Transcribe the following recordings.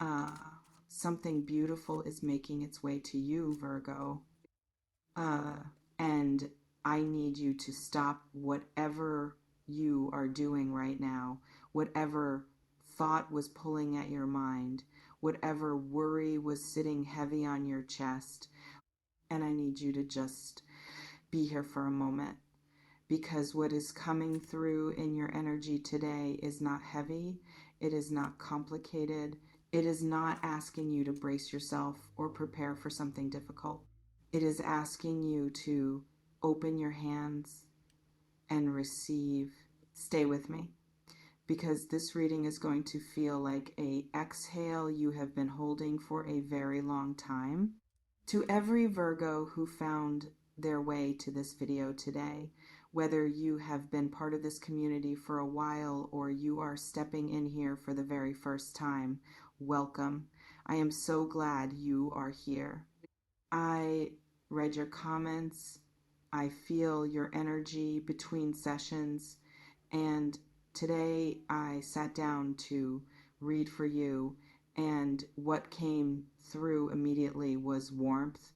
Uh, Something beautiful is making its way to you, Virgo. Uh, and I need you to stop whatever you are doing right now, whatever thought was pulling at your mind, whatever worry was sitting heavy on your chest. And I need you to just be here for a moment, because what is coming through in your energy today is not heavy, it is not complicated, it is not asking you to brace yourself or prepare for something difficult. It is asking you to open your hands and receive. Stay with me, because this reading is going to feel like a exhale you have been holding for a very long time. To every Virgo who found their way to this video today, whether you have been part of this community for a while or you are stepping in here for the very first time, welcome. I am so glad you are here. I read your comments. I feel your energy between sessions. And today I sat down to read for you. And what came through immediately was warmth,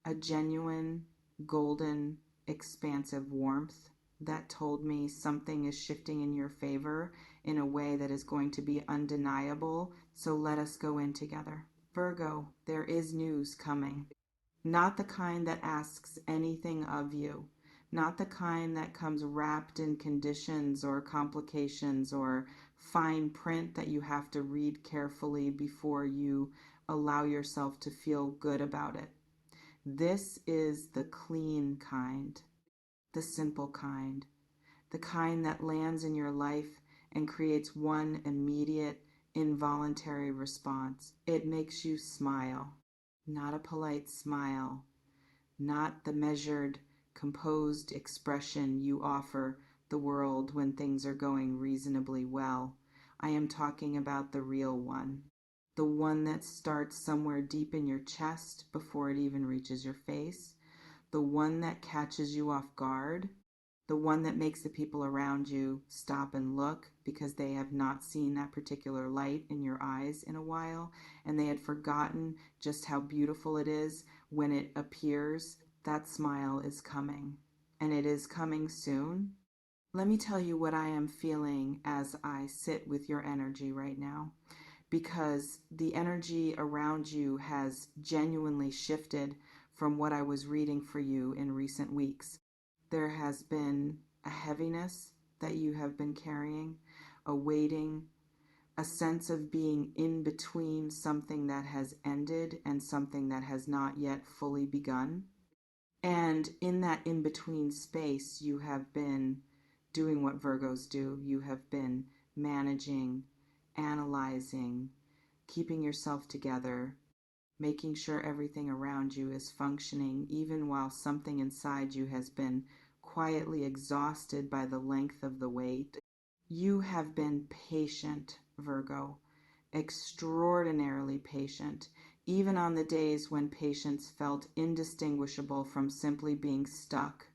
a genuine, golden, expansive warmth that told me something is shifting in your favor in a way that is going to be undeniable. So let us go in together. Virgo, there is news coming. Not the kind that asks anything of you, not the kind that comes wrapped in conditions or complications or fine print that you have to read carefully before you allow yourself to feel good about it. This is the clean kind, the simple kind, the kind that lands in your life and creates one immediate, involuntary response. It makes you smile. Not a polite smile, not the measured, composed expression you offer the world when things are going reasonably well. I am talking about the real one. The one that starts somewhere deep in your chest before it even reaches your face. The one that catches you off guard. The one that makes the people around you stop and look because they have not seen that particular light in your eyes in a while, and they had forgotten just how beautiful it is when it appears. That smile is coming, and it is coming soon. Let me tell you what I am feeling as I sit with your energy right now, because the energy around you has genuinely shifted from what I was reading for you in recent weeks. There has been a heaviness that you have been carrying, a waiting, a sense of being in between something that has ended and something that has not yet fully begun. And in that in between space, you have been doing what Virgos do. You have been managing, analyzing, keeping yourself together, making sure everything around you is functioning, even while something inside you has been quietly exhausted by the length of the wait. You have been patient, Virgo, extraordinarily patient, even on the days when patience felt indistinguishable from simply being stuck.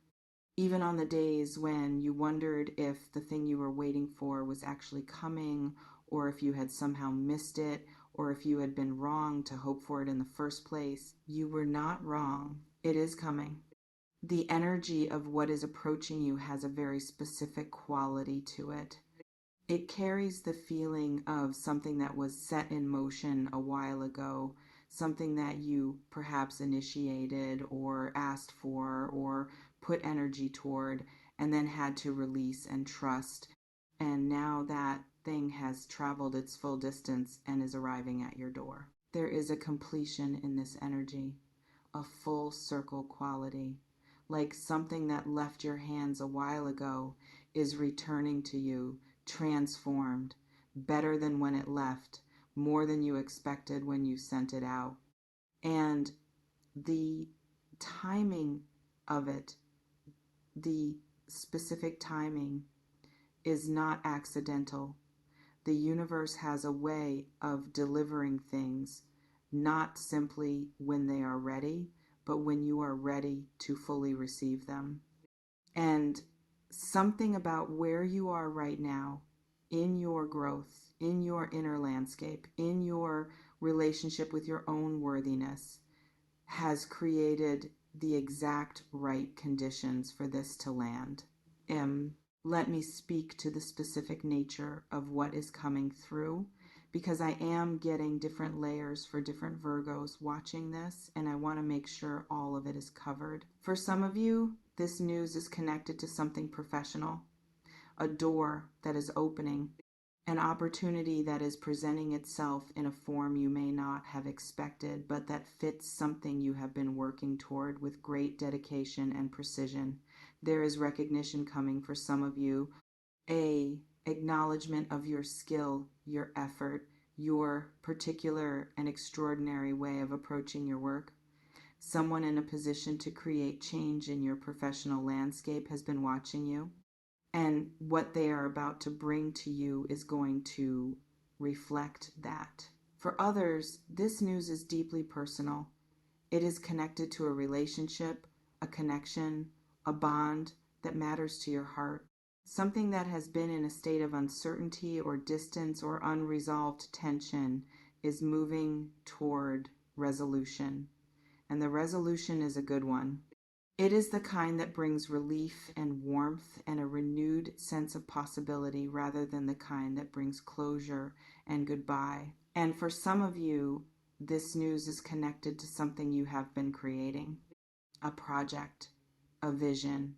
Even on the days when you wondered if the thing you were waiting for was actually coming, or if you had somehow missed it, or if you had been wrong to hope for it in the first place. You were not wrong. It is coming. The energy of what is approaching you has a very specific quality to it. It carries the feeling of something that was set in motion a while ago, something that you perhaps initiated or asked for or put energy toward and then had to release and trust. And now that thing has traveled its full distance and is arriving at your door. There is a completion in this energy, a full circle quality, like something that left your hands a while ago is returning to you, transformed, better than when it left, more than you expected when you sent it out. And the timing of it, the specific timing, is not accidental. The universe has a way of delivering things, not simply when they are ready, but when you are ready to fully receive them. And something about where you are right now in your growth, in your inner landscape, in your relationship with your own worthiness, has created the exact right conditions for this to land. Let me speak to the specific nature of what is coming through, because I am getting different layers for different Virgos watching this, and I want to make sure all of it is covered. For some of you, this news is connected to something professional, a door that is opening, an opportunity that is presenting itself in a form you may not have expected, but that fits something you have been working toward with great dedication and precision. There is recognition coming for some of you, a acknowledgement of your skill, your effort, your particular and extraordinary way of approaching your work. Someone in a position to create change in your professional landscape has been watching you, and what they are about to bring to you is going to reflect that. For others, this news is deeply personal. It is connected to a relationship, a connection, a bond that matters to your heart. Something that has been in a state of uncertainty or distance or unresolved tension is moving toward resolution. And the resolution is a good one. It is the kind that brings relief and warmth and a renewed sense of possibility, rather than the kind that brings closure and goodbye. And for some of you, this news is connected to something you have been creating, a project, a vision,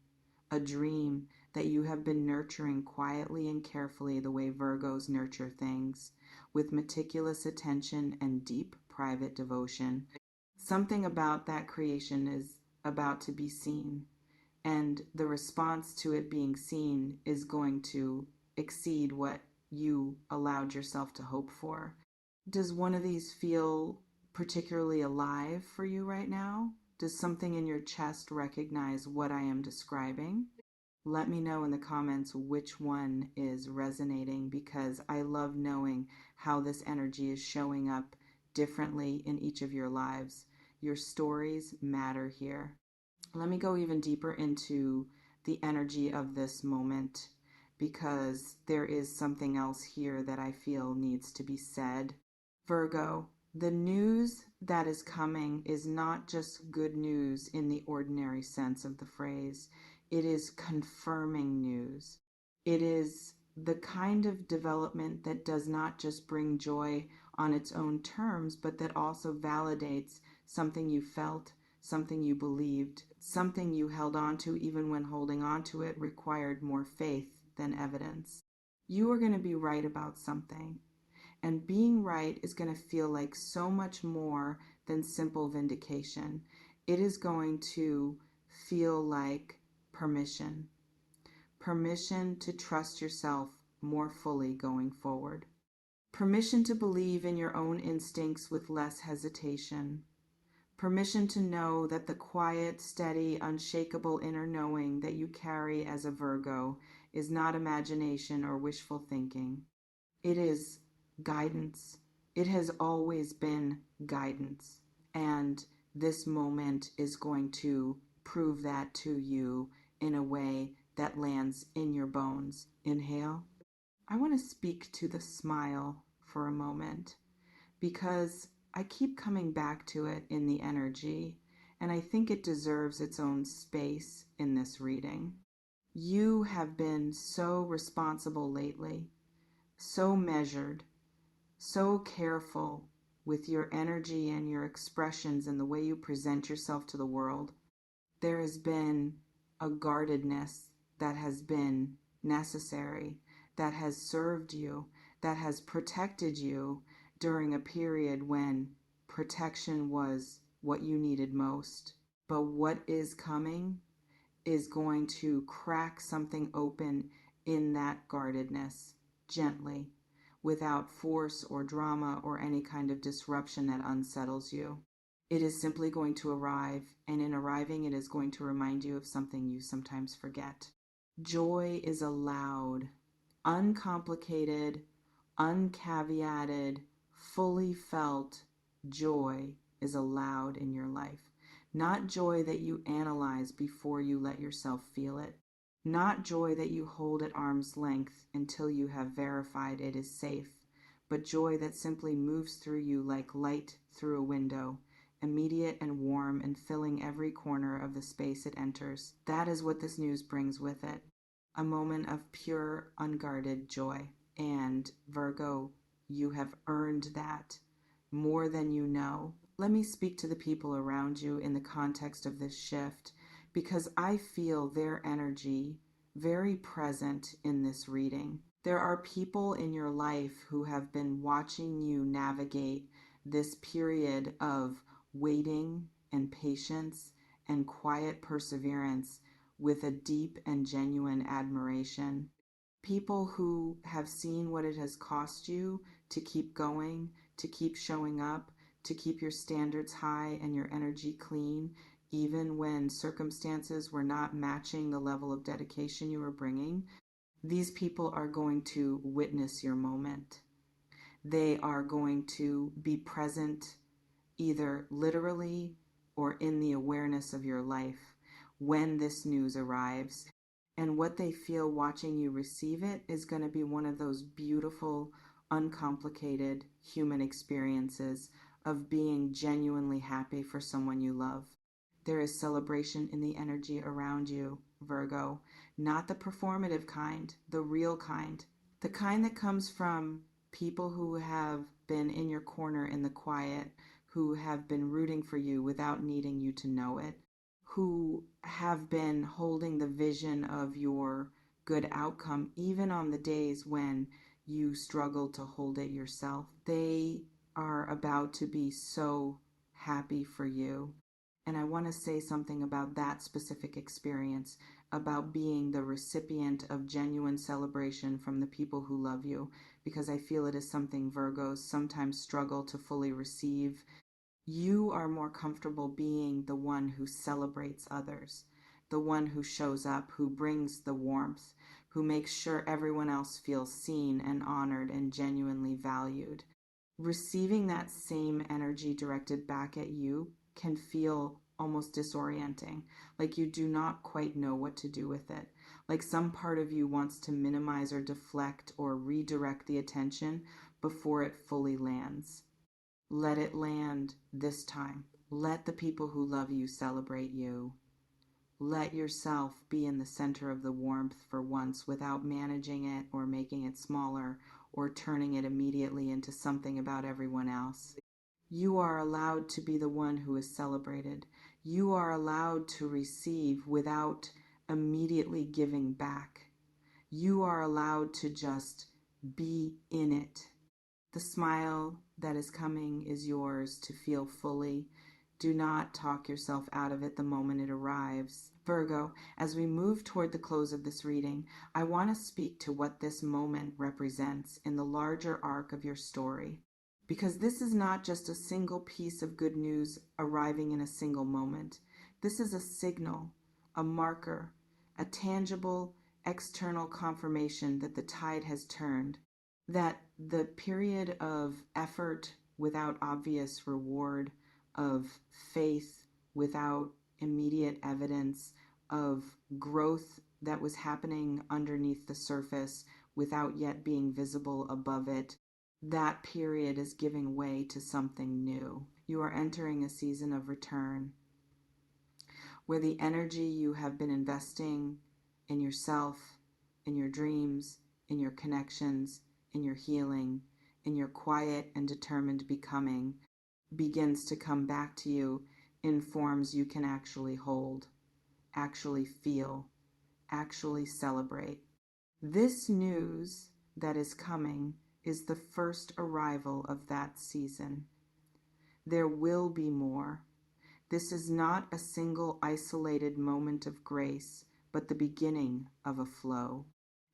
a dream that you have been nurturing quietly and carefully, the way Virgos nurture things, with meticulous attention and deep private devotion. Something about that creation is about to be seen, and the response to it being seen is going to exceed what you allowed yourself to hope for. Does one of these feel particularly alive for you right now? Does something in your chest recognize what I am describing? Let me know in the comments which one is resonating, because I love knowing how this energy is showing up differently in each of your lives. Your stories matter here. Let me go even deeper into the energy of this moment, because there is something else here that I feel needs to be said. Virgo, the news that is coming is not just good news in the ordinary sense of the phrase. It is confirming news. It is the kind of development that does not just bring joy on its own terms, but that also validates something you felt, something you believed, something you held on to even when holding on to it required more faith than evidence. You are going to be right about something, and being right is going to feel like so much more than simple vindication. It is going to feel like permission. Permission to trust yourself more fully going forward. Permission to believe in your own instincts with less hesitation. Permission to know that the quiet, steady, unshakable inner knowing that you carry as a Virgo is not imagination or wishful thinking. It is guidance. It has always been guidance. And this moment is going to prove that to you in a way that lands in your bones. Inhale. I want to speak to the smile for a moment, because I keep coming back to it in the energy, and I think it deserves its own space in this reading. You have been so responsible lately, so measured, so careful with your energy and your expressions and the way you present yourself to the world. There has been a guardedness that has been necessary, that has served you, that has protected you during a period when protection was what you needed most. But what is coming is going to crack something open in that guardedness, gently, without force or drama or any kind of disruption that unsettles you. It is simply going to arrive, and in arriving, it is going to remind you of something you sometimes forget. Joy is allowed, uncomplicated, uncaveated, fully felt joy is allowed in your life. Not joy that you analyze before you let yourself feel it. Not joy that you hold at arm's length until you have verified it is safe, but joy that simply moves through you like light through a window, immediate and warm and filling every corner of the space it enters. That is what this news brings with it. A moment of pure, unguarded joy. And Virgo, you have earned that more than you know. Let me speak to the people around you in the context of this shift, because I feel their energy very present in this reading. There are people in your life who have been watching you navigate this period of waiting and patience and quiet perseverance with a deep and genuine admiration. People who have seen what it has cost you to keep going, to keep showing up, to keep your standards high and your energy clean, even when circumstances were not matching the level of dedication you were bringing. These people are going to witness your moment. They are going to be present either literally or in the awareness of your life when this news arrives. And what they feel watching you receive it is going to be one of those beautiful, uncomplicated human experiences of being genuinely happy for someone you love. There is celebration in the energy around you, Virgo, not the performative kind, the real kind, the kind that comes from people who have been in your corner in the quiet, who have been rooting for you without needing you to know it, who have been holding the vision of your good outcome even on the days when you struggle to hold it yourself. They are about to be so happy for you. And I want to say something about that specific experience, about being the recipient of genuine celebration from the people who love you, because I feel it is something Virgos sometimes struggle to fully receive. You are more comfortable being the one who celebrates others, the one who shows up, who brings the warmth, who makes sure everyone else feels seen and honored and genuinely valued. Receiving that same energy directed back at you can feel almost disorienting, like you do not quite know what to do with it, like some part of you wants to minimize or deflect or redirect the attention before it fully lands. Let it land this time. Let the people who love you celebrate you. Let yourself be in the center of the warmth for once without managing it or making it smaller or turning it immediately into something about everyone else. You are allowed to be the one who is celebrated. You are allowed to receive without immediately giving back. You are allowed to just be in it. The smile that is coming is yours to feel fully. Do not talk yourself out of it the moment it arrives. Virgo, as we move toward the close of this reading, I want to speak to what this moment represents in the larger arc of your story. Because this is not just a single piece of good news arriving in a single moment. This is a signal, a marker, a tangible external confirmation that the tide has turned, that the period of effort without obvious reward, of faith without immediate evidence, of growth that was happening underneath the surface without yet being visible above it, that period is giving way to something new. You are entering a season of return where the energy you have been investing in yourself, in your dreams, in your connections, in your healing, in your quiet and determined becoming begins to come back to you in forms you can actually hold, actually feel, actually celebrate. This news that is coming is the first arrival of that season. There will be more. This is not a single isolated moment of grace, but the beginning of a flow.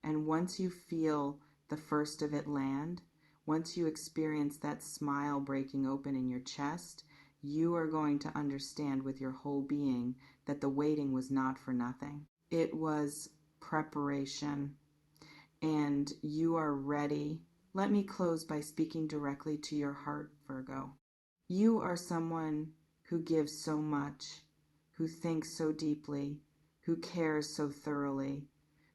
And once you feel the first of it land, once you experience that smile breaking open in your chest, you are going to understand with your whole being that the waiting was not for nothing. It was preparation, and you are ready. Let me close by speaking directly to your heart, Virgo. You are someone who gives so much, who thinks so deeply, who cares so thoroughly,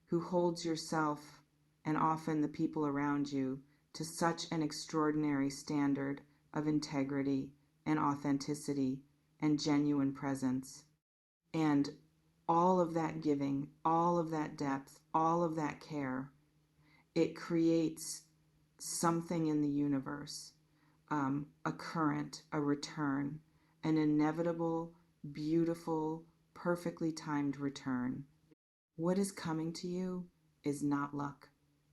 who holds yourself and often the people around you to such an extraordinary standard of integrity and authenticity and genuine presence. And all of that giving, all of that depth, all of that care, it creates something in the universe, a current, a return, an inevitable, beautiful, perfectly timed return. What is coming to you is not luck.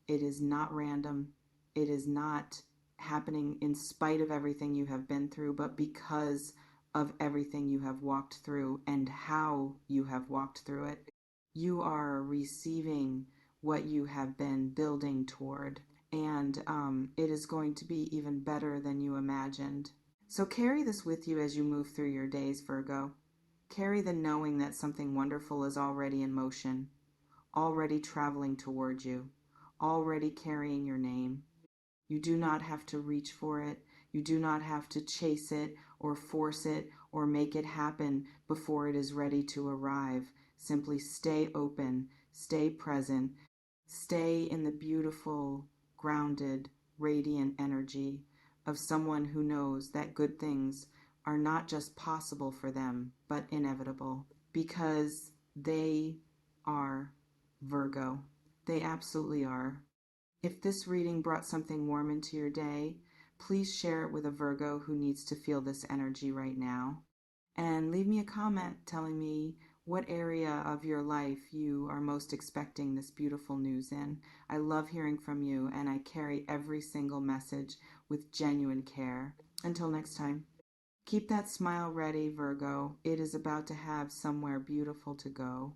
It is not random. It is not happening in spite of everything you have been through, but because of everything you have walked through and how you have walked through it. You are receiving what you have been building toward, and it is going to be even better than you imagined. So carry this with you as you move through your days, Virgo. Carry the knowing that something wonderful is already in motion, already traveling toward you, already carrying your name. You do not have to reach for it. You do not have to chase it or force it or make it happen before it is ready to arrive. Simply stay open, stay present, stay in the beautiful, grounded, radiant energy of someone who knows that good things are not just possible for them, but inevitable, because they are Virgo. They absolutely are. If this reading brought something warm into your day, please share it with a Virgo who needs to feel this energy right now. And leave me a comment telling me what area of your life you are most expecting this beautiful news in. I love hearing from you, and I carry every single message with genuine care. Until next time, keep that smile ready, Virgo. It is about to have somewhere beautiful to go.